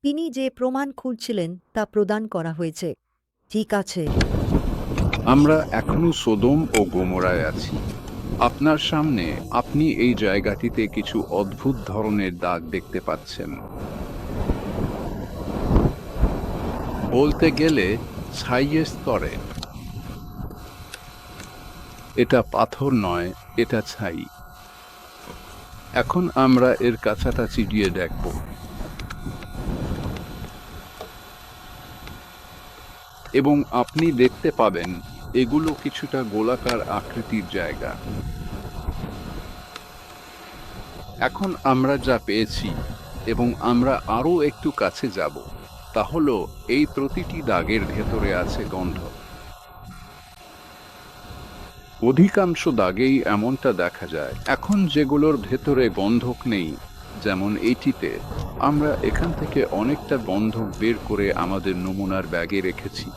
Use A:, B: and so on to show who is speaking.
A: তিনি যে প্রমাণ খুঁজছিলেন তা প্রদান করা হয়েছে। ঠিক আছে।
B: আমরা এখনো সোদোম ও গোমরায় আছি। আপনার সামনে আপনি এই জায়গাটিতে কিছু অদ্ভুত ধরনের দাগ দেখতে পাচ্ছেন। বলতে গেলে ছাইয়ের স্তরে। এটা পাথর নয়, এটা ছাই। এখন আমরা এর কাছাকাছি গিয়ে দেখব। এবং আপনি দেখতে পাবেন এগুলো কিছুটা গোলাকার আকৃতির জায়গা। এখন আমরা যা পেয়েছি এবং আমরা আরও একটু কাছে যাব, তা হলো এই প্রতিটি দাগের ভেতরে আছে গন্ধ। অধিকাংশ দাগেই এমনটা দেখা যায়। এখন যেগুলোর ভেতরে গন্ধক নেই, যেমন এইটিতে, আমরা এখান থেকে অনেকটা গন্ধক বের করে আমাদের নমুনার ব্যাগে রেখেছি।